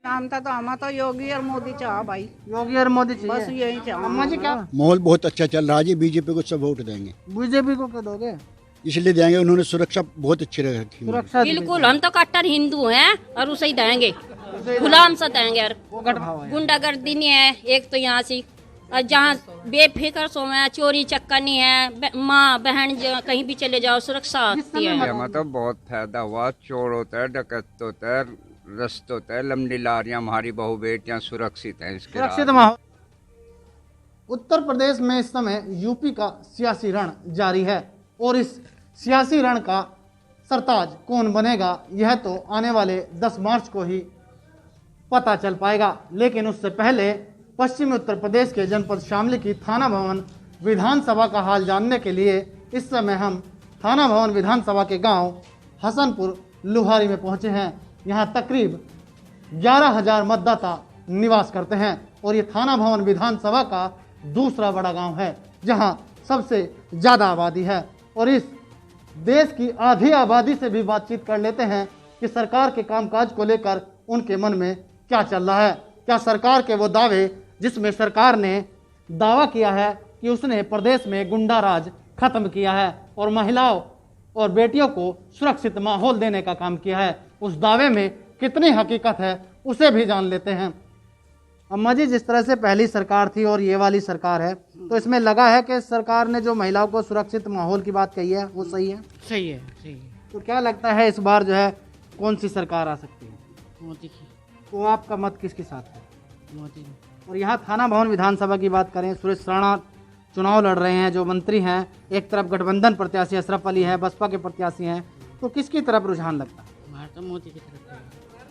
नाम था तो हम तो योगी और मोदी चाह भाई, योगी और मोदी बस चाहिए। यही चाह। अम्मा जी क्या माहौल बहुत अच्छा चल रहा है जी। बीजेपी को सब वोट देंगे, बीजेपी को क्या दोगे? इसलिए देंगे, उन्होंने सुरक्षा बहुत अच्छी रखी है। सुरक्षा बिल्कुल, हम तो कट्टर हिंदू हैं और उसे ही देंगे, गुलाम से देंगे। और वो गठभाव है। गुंडागर्दी नहीं है एक तो यहाँ से, और जहाँ बेफिक्र सो में चोरी चक्का नहीं है, माँ बहन कहीं भी चले जाओ सुरक्षा होती है। मतलब बहुत फायदा हुआ। चोर होता है, डकैत होता है, रस्त होता है, लंबी लारियां, हमारी बहू बेटियां सुरक्षित हैं इसके सुरक्षित राज। माहौल। उत्तर प्रदेश में इस समय यूपी का सियासी रण जारी है और इस सियासी रण का सरताज कौन बनेगा यह तो आने वाले 10 मार्च को ही पता चल पाएगा। लेकिन उससे पहले पश्चिमी उत्तर प्रदेश के जनपद शामली की थाना भवन विधानसभा का हाल जानने के लिए इस समय हम थाना भवन विधानसभा के गांव हसनपुर लुहारी में पहुंचे हैं। यहां तकरीब 11,000 मतदाता निवास करते हैं और ये थाना भवन विधानसभा का दूसरा बड़ा गांव है जहां सबसे ज़्यादा आबादी है। और इस देश की आधी आबादी से भी बातचीत कर लेते हैं कि सरकार के कामकाज को लेकर उनके मन में क्या चल रहा है। क्या सरकार के वो दावे जिसमें सरकार ने दावा किया है कि उसने प्रदेश में गुंडा राज खत्म किया है और महिलाओं और बेटियों को सुरक्षित माहौल देने का काम किया है, उस दावे में कितनी हकीकत है उसे भी जान लेते हैं। अम्मा जी, जिस तरह से पहली सरकार थी और ये वाली सरकार है, तो इसमें लगा है कि सरकार ने जो महिलाओं को सुरक्षित माहौल की बात कही है वो सही है? सही है, सही है। तो क्या लगता है इस बार जो है कौन सी सरकार आ सकती है? मोदी की, तो आपका मत किसके साथ है? मोदी की। और यहाँ थाना भवन विधानसभा की बात करें, सुरेश राणा चुनाव लड़ रहे हैं जो मंत्री हैं, एक तरफ गठबंधन प्रत्याशी अशरफ अली है, बसपा के प्रत्याशी हैं, तो किसकी तरफ रुझान लगता है? हमारा तो मोदी की तरफ है।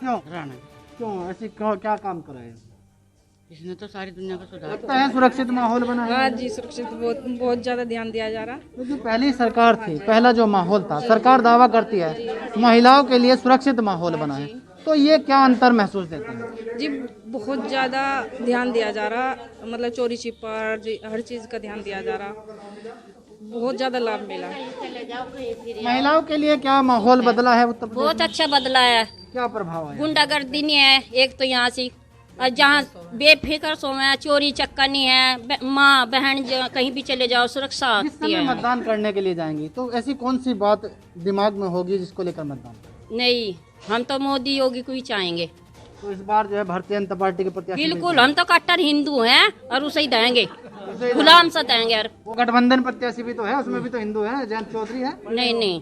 क्यों राणा, क्यों ऐसी क्या काम कर रहे हैं? इसने तो सारी दुनिया का सुधार। लगता है सुरक्षित माहौल बना है। हाँ जी, सुरक्षित बहुत ज्यादा ध्यान दिया जा रहा। तो जो पहली सरकार थी, पहला जो माहौल था, सरकार दावा करती है महिलाओं के लिए सुरक्षित माहौल बना है, तो ये क्या अंतर महसूस देते हैं? जी, बहुत ज्यादा ध्यान दिया जा रहा, मतलब चोरी छिपर हर चीज का ध्यान दिया जा रहा, बहुत ज्यादा लाभ मिला। महिलाओं के लिए क्या माहौल बदला है उत्तर प्रदेश बहुत में? अच्छा बदला है, क्या प्रभाव है? गुंडागर्दी नहीं है एक तो यहाँ से, और जहाँ बेफिक्र सो में चोरी चक्का नहीं है, माँ बहन कहीं भी चले जाओ सुरक्षा जिस होती समय है। मतदान करने के लिए जाएंगी तो ऐसी कौन सी बात दिमाग में होगी जिसको लेकर मतदान करें? नहीं, हम तो मोदी योगी को ही चाहेंगे। तो इस बार जो है भारतीय जनता पार्टी के प्रत्याशी बिल्कुल, हम तो कट्टर हिंदू हैं और उसे ही देंगे, गुलाम से देंगे। और वो गठबंधन प्रत्याशी भी तो है, उसमें भी तो हिंदू है, जयंत चौधरी है, नहीं नहीं,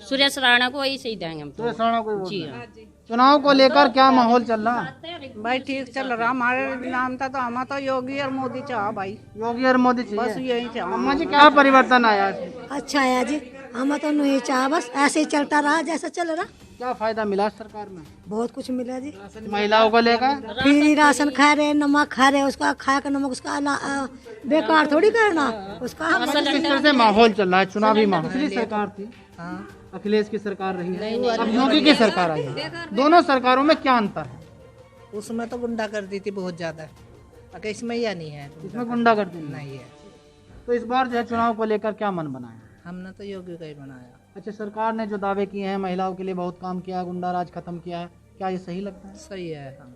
सुरेश राणा को ही सही देंगे हम तो। सुरेश राणा को ही वोट जी दें। हाँ। चुनाव को लेकर क्या माहौल चल रहा है? भाई ठीक चल रहा, हमारे नाम था तो हम तो योगी और मोदी चाह भाई, योगी और मोदी बस चाहिए। यही चाह। अम्मा जी, क्या परिवर्तन आया है? अच्छा है जी, हम तो नहीं चाह, बस ऐसे ही चलता रहा जैसा चल रहा। क्या फायदा मिला सरकार में? बहुत कुछ मिला जी, महिलाओं को लेकर फ्री राशन खा रहे, नमक खा रहे, उसका खा कर नमक उसका बेकार थोड़ी करना उसका। हम किस तरह से माहौल चल रहा है चुनावी माहौल? पिछली सरकार थी, अखिलेश की सरकार रही है, अब योगी की सरकार आई है, दोनों सरकारों में क्या अंतर है? उसमें तो गुंडागर्दी थी बहुत ज्यादा, अगर इसमें या नहीं है, इसमें गुंडागर्दी नहीं है। तो इस बार जो है चुनाव को लेकर क्या मन बना है? हमने तो योगी का ही बनाया। अच्छा, सरकार ने जो दावे किए हैं महिलाओं के लिए बहुत काम किया है, गुंडा राज खत्म किया है, क्या ये सही लगता है? सही है। हम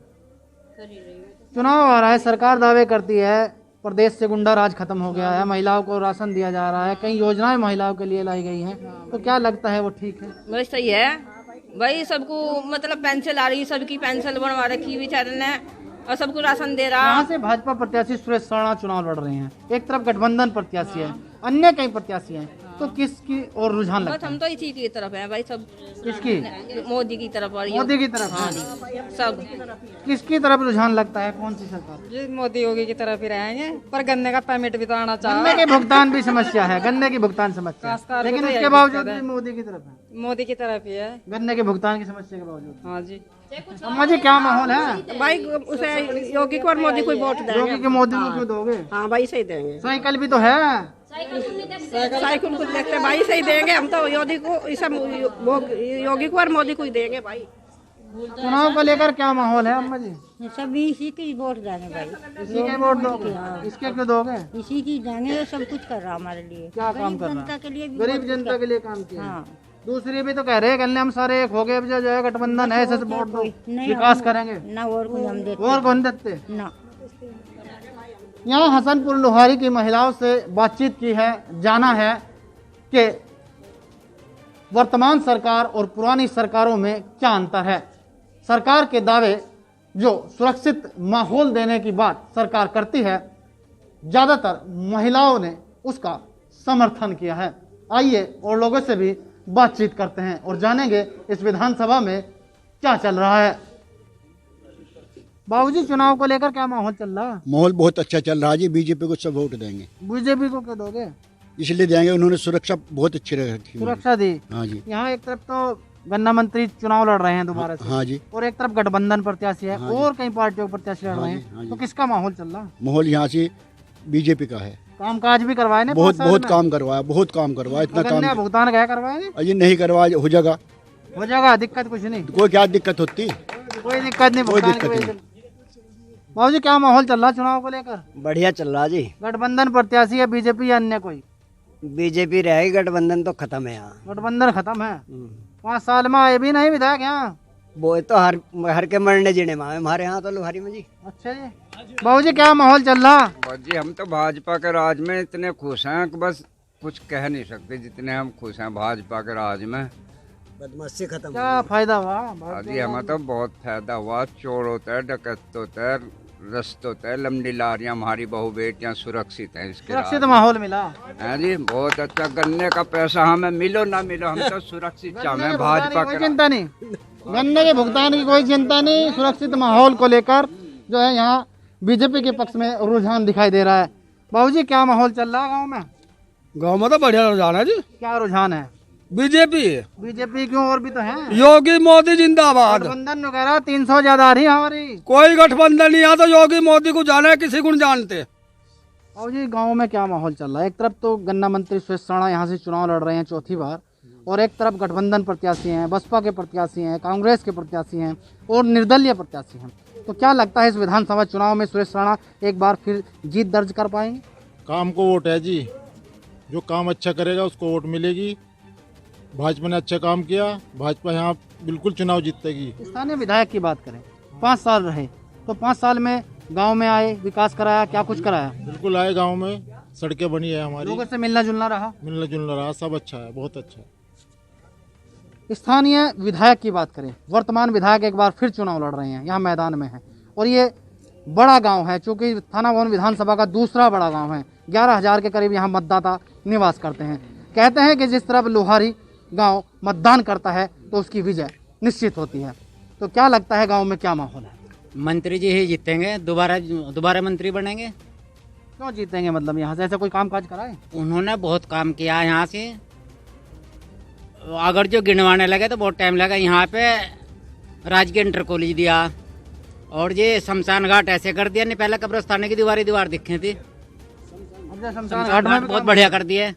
चुनाव आ रहा है, सरकार दावे करती है प्रदेश से गुंडा राज खत्म हो गया है, महिलाओं को राशन दिया जा रहा है, कई योजनाएं महिलाओं के लिए लाई गई हैं, तो क्या लगता है वो ठीक है? भाई सही है भाई, सबको मतलब पेंसिल आ रही, सबकी पेंसिल बनवा रखी बेचारे ने और सबको राशन दे रहा। यहाँ से भाजपा प्रत्याशी सुरेश राणा चुनाव लड़ रहे हैं, एक तरफ गठबंधन प्रत्याशी है, अन्य कई प्रत्याशी हैं, तो किसकी और रुझान बस लगता है? हम तो इसी की तरफ है भाई, सब किसकी? मोदी की तरफ। और मोदी की तरफ। सब किसकी तरफ रुझान लगता है, कौन सी सरकार? जी, मोदी योगी की तरफ ही रहेंगे, पर गन्ने का पेमेंट भी तो आना गन्ने के भुगतान भी समस्या है, गन्ने की भुगतान समस्या है, खासकर लेकिन तो उसके यही बावजूद दिक्कत है। भी मोदी की तरफ है, मोदी की तरफ ही है। गन्ने के भुगतान की समस्या के बावजूद। हाँ जी अम्मा जी, क्या माहौल है? भाई, उसे योगी को और मोदी को वोट योगी के मोदी को क्यों दोगे? हाँ भाई, सही देंगे। साइकिल भी तो है। साइकिल को देखते भाई, सही देंगे हम तो योगी को, योगी को और मोदी को ही देंगे भाई। चुनाव को लेकर क्या माहौल है अम्मा जी? सब इसी की वोट देंगे भाई, इसी के वोट दोगे? इसके क्यों दोगे? इसी की देंगे, सब कुछ कर रहा हमारे लिए, क्या काम कर रहा जनता के लिए है? भी गरीब बहुत जनता के लिए काम किया है। हाँ, दूसरी भी तो कह रहे हैं कल हम सारे एक हो गए, अब जो है गठबंधन है ऐसे वोट दो विकास करेंगे ना और कुछ हम देते और कौन देते। ना। यहाँ हसनपुर लोहारी की महिलाओं से बातचीत की है, जाना है कि वर्तमान सरकार और पुरानी सरकारों में क्या अंतर है। सरकार के दावे जो सुरक्षित माहौल देने की बात सरकार करती है, ज्यादातर महिलाओं ने उसका समर्थन किया है। आइए और लोगों से भी बातचीत करते हैं और जानेंगे इस विधानसभा में क्या चल रहा है। बाबूजी, चुनाव को लेकर क्या माहौल चल रहा है? माहौल बहुत अच्छा चल रहा है जी। बीजेपी को सब वोट देंगे। बीजेपी को क्या दोगे? इसलिए देंगे, उन्होंने सुरक्षा बहुत अच्छी रखी। सुरक्षा दी। हाँ जी। यहाँ एक तरफ तो गन्ना मंत्री चुनाव लड़ रहे हैं दोबारा से, हाँ जी। और एक तरफ गठबंधन प्रत्याशी है, हाँ जी। और कई पार्टियों के प्रत्याशी लड़ रहे हैं, हाँ जी। तो किसका माहौल चल रहा है? माहौल यहाँ से बीजेपी का है। कामकाज भी करवाए ना बहुत 5 साल बहुत में? काम करवाया, बहुत काम करवाया, इतना और काम गन्ने का भुगतान क्या करवाए नहीं? अजी नहीं करवाया, हो जाएगा। हो जाएगा, दिक्कत कुछ नहीं, कोई क्या दिक्कत होती? कोई दिक्कत नहीं। कोई भुगतान दिक्कत की वजह नहीं। से। बाबूजी, क्या माहौल चल रहा है चुनाव को लेकर? बढ़िया चल रहा जी। गठबंधन प्रत्याशी है बीजेपी या अन्य कोई? बीजेपी रहेगी, गठबंधन तो खत्म है यहाँ। गठबंधन खत्म है। 5 साल में आए भी नहीं विधायक यहाँ। वो तो हर के मरने जीने में हमारे यहाँ तो लोहारी में जी। अच्छा जी। बाबूजी, क्या माहौल चल रहा? बस जी हम तो भाजपा के राज में इतने खुश हैं कि बस कुछ कह नहीं सकते, जितने हम खुश हैं भाजपा के राज में। बदमाशी खत्म। क्या फायदा हुआ? जी हमें तो बहुत फायदा हुआ। चोर होता है, डकैत होता है, रस्त होता है, लंबी लारियां, हमारी बहू बेटियां सुरक्षित हैं इसके सुरक्षित राज माहौल मिला है जी। बहुत अच्छा। गन्ने का पैसा हमें मिलो ना मिलो, हम तो सुरक्षित चाहे भाजपा कोई के चिंता नहीं, गन्ने के भुगतान की कोई चिंता नहीं। सुरक्षित माहौल को लेकर जो है यहाँ बीजेपी के पक्ष में रुझान दिखाई दे रहा है। बाबूजी, क्या माहौल चल रहा है गांव में? गांव में तो बढ़िया रुझान है जी। क्या रुझान है? बीजेपी। बीजेपी क्यों, और भी तो है। योगी मोदी जिंदाबाद। गठबंधन वगैरह 300 ज्यादा आ रही है हमारी। कोई गठबंधन नहीं, यहाँ तो योगी मोदी को जाना है, किसी को नहीं जानते। बाबूजी, गांव में क्या माहौल चल रहा है? एक तरफ तो गन्ना मंत्री सुरेश राणा यहाँ से चुनाव लड़ रहे हैं 4थी बार, और एक तरफ गठबंधन प्रत्याशी हैं, बसपा के प्रत्याशी हैं, कांग्रेस के प्रत्याशी हैं, और निर्दलीय प्रत्याशी हैं। तो क्या लगता है इस विधानसभा चुनाव में सुरेश राणा एक बार फिर जीत दर्ज कर पाएंगे? काम को वोट है जी। जो काम अच्छा करेगा उसको वोट मिलेगी। भाजपा ने अच्छा काम किया, भाजपा यहाँ बिल्कुल चुनाव जीतेगी। स्थानीय विधायक की बात करें, 5 साल रहे, तो 5 साल में गांव में आए, विकास कराया, क्या कुछ कराया? बिल्कुल आए, गांव में सड़कें बनी है हमारी, लोगों से मिलना जुलना रहा, मिलना जुलना रहा, सब अच्छा है, बहुत अच्छा है। स्थानीय विधायक की बात करें, वर्तमान विधायक एक बार फिर चुनाव लड़ रहे हैं, यहाँ मैदान में है, और ये बड़ा गांव है, चूंकि थाना भवन विधानसभा का दूसरा बड़ा गांव है। 11,000 के करीब यहाँ मतदाता निवास करते हैं। कहते हैं कि जिस तरह लोहारी गांव मतदान करता है तो उसकी विजय निश्चित होती है। तो क्या लगता है गांव में क्या माहौल है? मंत्री जी ही जीतेंगे, दोबारा मंत्री बनेंगे। क्यों जीतेंगे, मतलब यहाँ से ऐसा कोई काम काज कराए? उन्होंने बहुत काम किया यहाँ से। अगर जो गिनवाने लगे तो बहुत टाइम लगा। यहाँ पे राजकीय इंटर कॉलेज दिया, और ये शमशान घाट ऐसे कर दिया, नहीं पहले कब्रिस्तान की दीवार दिखी थी, शमशान घाट में बहुत बढ़िया कर दिया।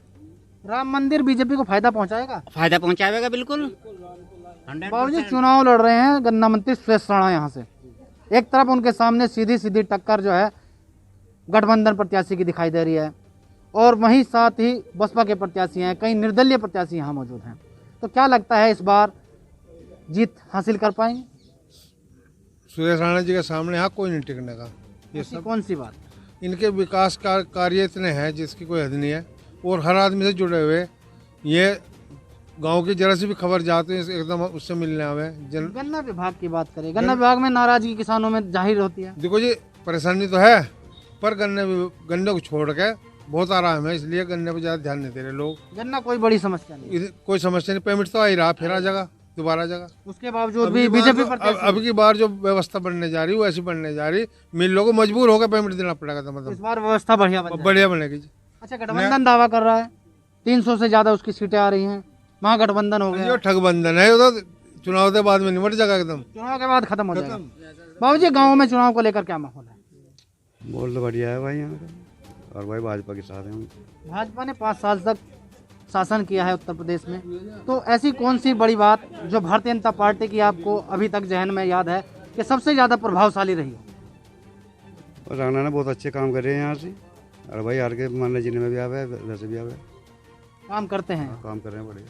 राम मंदिर बीजेपी को फायदा पहुंचाएगा? फायदा पहुंचाएगा बिल्कुल। बाबूजी, चुनाव लड़ रहे हैं गन्ना मंत्री सुरेश राणा यहाँ से। एक तरफ उनके सामने सीधी सीधी टक्कर जो है गठबंधन प्रत्याशी की दिखाई दे रही है, और वहीं साथ ही बसपा के प्रत्याशी हैं, कई निर्दलीय प्रत्याशी यहाँ मौजूद हैं। तो क्या लगता है इस बार जीत हासिल कर पाएंगे? सुरेश राणा जी के सामने यहाँ कोई नहीं टिकने का। ये सब कौन सी बात? इनके विकास कार्य इतने हैं जिसकी कोई हद नहीं है, और हर आदमी से जुड़े हुए। ये गांव की जरा सी भी खबर जाती है एकदम उससे मिलने आवे। गन्ना विभाग की बात करें, गन्ना विभाग में नाराजगी किसानों में जाहिर होती है। देखो जी, परेशानी तो है, पर गन्ने को छोड़ के बहुत आराम है, इसलिए गन्ने पर ज्यादा ध्यान नहीं दे रहे लोग। गन्ना कोई बड़ी समस्या नहीं, कोई समस्या नहीं। पेमेंट तो आ ही रहा, फिर आ जाएगा दोबारा जगह। उसके बावजूद भी बीजेपी अब की बार जो व्यवस्था बनने जा रही है वैसी बनने जा रही, मिलों को मजबूर होकर पेमेंट देना पड़ेगा। तो मतलब इस बार व्यवस्था बढ़िया बनेगी जी। अच्छा, गठबंधन दावा कर रहा है 300 से ज्यादा उसकी सीटें आ रही हैं, महागठबंधन हो गया। ठगबंधन है, तो चुनाव के बाद में निमट जाएगा, एकदम चुनाव के बाद खत्म हो जाएगा। बाबूजी, गाँव में चुनाव को लेकर क्या माहौल है? माहौल तो बढ़िया है भाई यहाँ का, और भाई भाजपा के साथ हैं। भाजपा ने 5 साल तक शासन किया है उत्तर प्रदेश में, तो ऐसी कौन सी बड़ी बात जो भारतीय जनता पार्टी की आपको अभी तक जहन में याद है कि सबसे ज्यादा प्रभावशाली रही हो? और राणा ने बहुत अच्छे काम करे हैं यहाँ से, और भाई हर के मानने जीने में भी आवे, वैसे भी आवे, काम करते हैं, काम कर रहे हैं बढ़िया।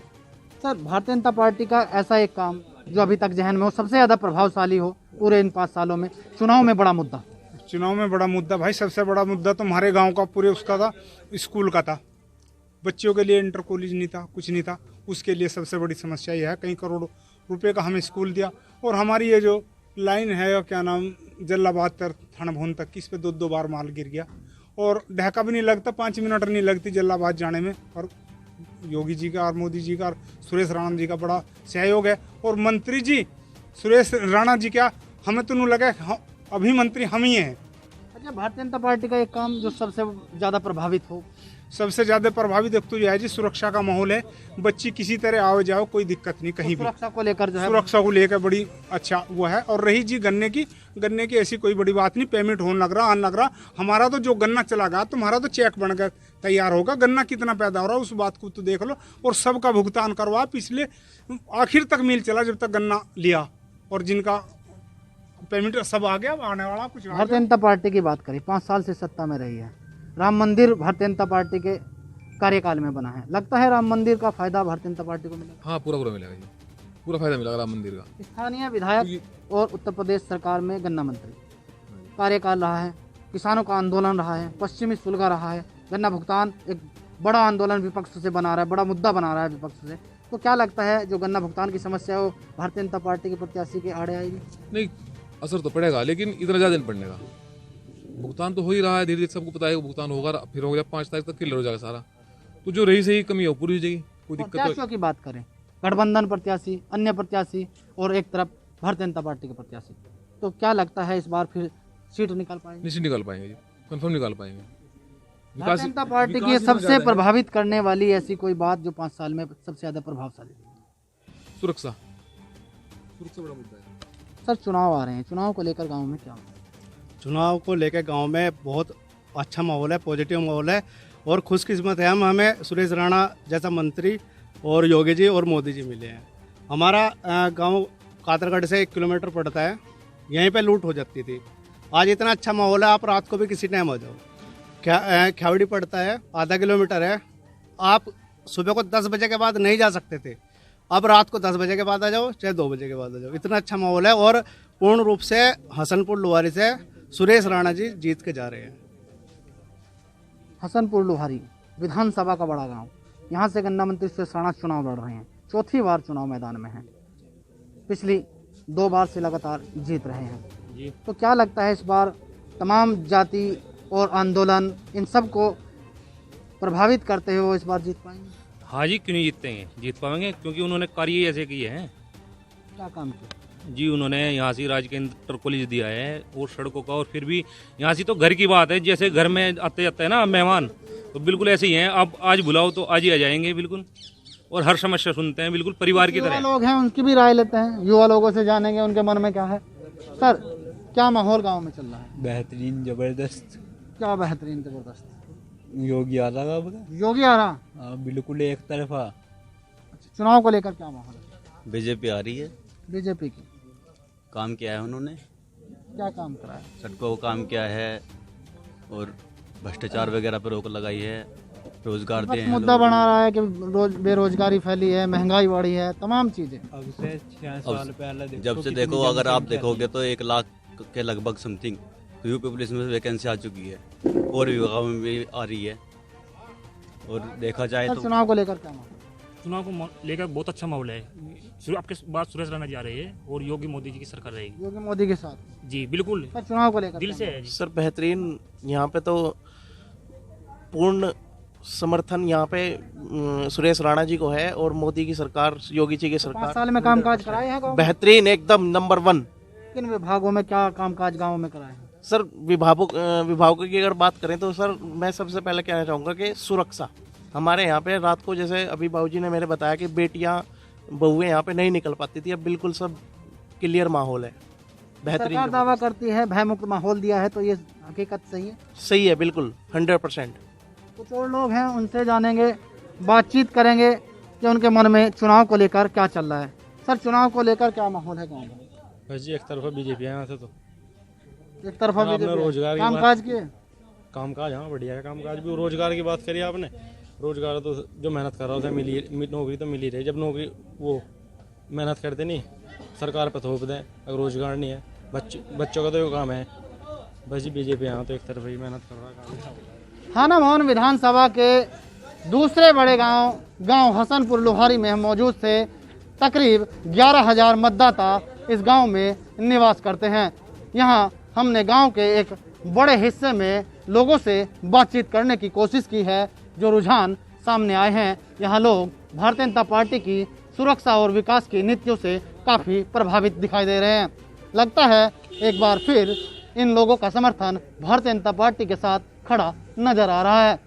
सर भारतीय जनता पार्टी का ऐसा एक काम जो अभी तक जहन में हो, सबसे ज़्यादा प्रभावशाली हो पूरे इन 5 सालों में, चुनाव में बड़ा मुद्दा? चुनाव में बड़ा मुद्दा भाई, सबसे बड़ा मुद्दा तो हमारे गांव का पूरे उसका था, स्कूल का था। बच्चों के लिए इंटर कॉलेज नहीं था, कुछ नहीं था, उसके लिए सबसे बड़ी समस्या यह है। कई करोड़ रुपए का हमें स्कूल दिया, और हमारी ये जो लाइन है क्या नाम जल्लाबाद तर थाना भवन तक की, इस पे 2 बार माल गिर गया, और ढका भी नहीं लगता, 5 मिनट नहीं लगती जल्लाबाद जाने में। और योगी जी का और मोदी जी का और सुरेश राणा जी का बड़ा सहयोग है, और मंत्री जी सुरेश राणा जी क्या, हमें तो नहीं लगा अभी मंत्री हम ही हैं। अच्छा, भारतीय जनता पार्टी का एक काम जो सबसे ज़्यादा प्रभावित हो? सबसे ज़्यादा प्रभावित एक तो यह है जी, सुरक्षा का माहौल है, बच्ची किसी तरह आओ जाओ कोई दिक्कत नहीं कहीं भी। सुरक्षा को लेकर जो है, सुरक्षा को लेकर बड़ी अच्छा वो है। और रही जी गन्ने की ऐसी कोई बड़ी बात नहीं, पेमेंट होने लग रहा, आने लग रहा। हमारा तो जो गन्ना चला गया तुम्हारा तो चेक बनकर तैयार होगा, गन्ना कितना पैदा हो रहा है उस बात को तो देख लो, और सबका भुगतान करवा। पिछले आखिर तक मिल चला जब तक गन्ना लिया, और जिनका पेमेंट सब आ गया, आने वाला कुछ। भारतीय जनता पार्टी की बात करें, 5 साल से सत्ता में रही है, राम मंदिर भारतीय जनता पार्टी के कार्यकाल में बना है, लगता है राम मंदिर का फायदा भारतीय जनता पार्टी को मिलेगा? हाँ, पूरा मिलेगा जी, पूरा फायदा मिलेगा राम मंदिर का। स्थानीय विधायक और उत्तर प्रदेश सरकार में गन्ना मंत्री कार्यकाल रहा है, किसानों का आंदोलन रहा है, पश्चिमी सुलगा रहा है, गन्ना भुगतान एक बड़ा आंदोलन विपक्ष से बना रहा है, बड़ा मुद्दा बना रहा है विपक्ष से। तो क्या लगता है जो गन्ना भुगतान की समस्या है वो भारतीय जनता पार्टी के प्रत्याशी के आड़े आएगी? नहीं, असर तो पड़ेगा, लेकिन इतना ज़्यादा नहीं पड़ने का। भुगतान तो हो ही रहा है, धीरे धीरे सबको पता है भुगतान होगा, फिर हो गया 5 तारीख तक क्लियर हो जाएगा सारा। तो जो रही सही कमी हो पूरी हो जाएगी, कोई दिक्कत। प्रत्याशियों की बात करें, गठबंधन प्रत्याशी, अन्य प्रत्याशी, और एक तरफ भारतीय जनता पार्टी के प्रत्याशी, तो क्या लगता है इस बार फिर सीट निकाल पाएंगे? निश्चित निकाल पाएंगे जी, कंफर्म निकाल पाएंगे। भारतीय जनता पार्टी की सबसे प्रभावित करने वाली ऐसी कोई बात जो 5 साल में सबसे ज्यादा प्रभावशाली? सुरक्षा बड़ा मुद्दा है। सर चुनाव आ रहे हैं, चुनाव को लेकर गांव में क्या? चुनाव को लेकर गांव में बहुत अच्छा माहौल है, पॉजिटिव माहौल है, और खुशकिस्मत है हमें सुरेश राणा जैसा मंत्री और योगी जी और मोदी जी मिले हैं। हमारा गांव कातरगढ़ से 1 किलोमीटर पड़ता है, यहीं पे लूट हो जाती थी। आज इतना अच्छा माहौल है, आप रात को भी किसी टाइम आ जाओ। ख्यावड़ी पड़ता है, आधा किलोमीटर है, आप सुबह को 10 बजे के बाद नहीं जा सकते थे, अब रात को 10 बजे के बाद आ जाओ, चाहे 2 बजे के बाद आ जाओ। इतना अच्छा माहौल है, और पूर्ण रूप से हसनपुर लुहारी से सुरेश राणा जी जीत के जा रहे हैं। हसनपुर लुहारी विधानसभा का बड़ा गांव, यहाँ से गन्ना मंत्री सुरेश राणा चुनाव लड़ रहे हैं, 4थी बार चुनाव मैदान में हैं, पिछली 2 बार से लगातार जीत रहे हैं। तो क्या लगता है इस बार तमाम जाति और आंदोलन इन सब को प्रभावित करते हुए इस बार जीत पाएंगे? हाँ जी, क्यों नहीं जीत पाएंगे, क्योंकि उन्होंने कार्य ऐसे किए हैं। क्या काम किया जी? उन्होंने यहाँ से राज्य के इंटर कॉलेज दिया है, और सड़कों का, और फिर भी यहाँ से तो घर की बात है, जैसे घर में आते जाते हैं ना मेहमान, तो बिल्कुल ऐसे ही हैं। अब आज बुलाओ तो आज ही आ जाएंगे बिल्कुल, और हर समस्या सुनते हैं बिल्कुल परिवार की तरह। लोग हैं उनकी भी राय लेते हैं, युवा लोगों से जानेंगे उनके मन में क्या है। सर क्या माहौल गाँव में चल रहा है? बेहतरीन, जबरदस्त। क्या बेहतरीन जबरदस्त? योगी आ रहा, योगी आ रहा, बिल्कुल एक तरफा। चुनाव को लेकर क्या माहौल है? बीजेपी आ रही है। बीजेपी की काम किया है उन्होंने, क्या काम कराया? सड़कों का काम किया है, और भ्रष्टाचार वगैरह पर रोक लगाई है, रोजगार दिए हैं। मुद्दा बना रहा है कि बेरोजगारी फैली है, महंगाई बढ़ी है, तमाम चीजें। अब से 6 साल पहले जब से देखो, अगर आप देखोगे तो 1 लाख के लगभग समथिंग यूपी पुलिस में वैकेंसी आ चुकी है, और विभागों में भी आ रही है। और देखा जाए तो चुनाव को लेकर क्या माहौल? चुनाव को लेकर बहुत अच्छा माहौल है। आपके बात सुरेश राणा जी आ रही है, और योगी मोदी जी की सरकार रहेगी। योगी मोदी के साथ जी बिल्कुल। सर चुनाव को लेकर दिल से है जी। सर बेहतरीन, यहाँ पे तो पूर्ण समर्थन यहाँ पे सुरेश राणा जी को है, और मोदी की सरकार, योगी जी की सरकार 5 साल में कामकाज कराए हैं? बेहतरीन, एकदम नंबर 1। किन विभागों में क्या कामकाज गाँव में कराए हैं? सर विभागों की अगर बात करें तो सर मैं सबसे पहले कहना चाहूँगा कि सुरक्षा। हमारे यहाँ पे रात को, जैसे अभी बाबूजी ने मेरे बताया कि बेटियाँ बहुएं यहाँ पे नहीं निकल पाती थी, अब बिल्कुल सब क्लियर माहौल है, बेहतरीन। सरकार दावा करती है भयमुक्त माहौल दिया है, तो ये हकीकत सही है? सही है, बिल्कुल 100%। कुछ और लोग हैं, उनसे जानेंगे, बातचीत करेंगे कि उनके मन में चुनाव को लेकर क्या चल रहा है। सर चुनाव को लेकर क्या माहौल है गाँव में? बस जी एक तरफा बीजेपी है यहाँ से, तो एक तरफा रोजगार कामकाज किए, कामकाज हाँ बढ़िया है, कामकाज भी। रोजगार की बात करी आपने, रोजगार तो जो मेहनत कर रहा है उसे नौकरी तो मिल ही रही। जब नौकरी वो मेहनत करते नहीं, सरकार पर थोप दें, अगर रोजगार नहीं है, बच्चों का तो ये काम है। बस बीजेपी यहाँ तो एक तरफ ही मेहनत कर रहा है। थाना मोहन विधानसभा के दूसरे बड़े गांव हसनपुर लोहारी में हम मौजूद थे। तकरीब 11,000 मतदाता इस गांव में निवास करते हैं। यहां हमने गांव के एक बड़े हिस्से में लोगों से बातचीत करने की कोशिश की है। जो रुझान सामने आए हैं, यहां लोग भारतीय जनता पार्टी की सुरक्षा और विकास की नीतियों से काफ़ी प्रभावित दिखाई दे रहे हैं। लगता है एक बार फिर इन लोगों का समर्थन भारतीय जनता पार्टी के साथ खड़ा नजर आ रहा है।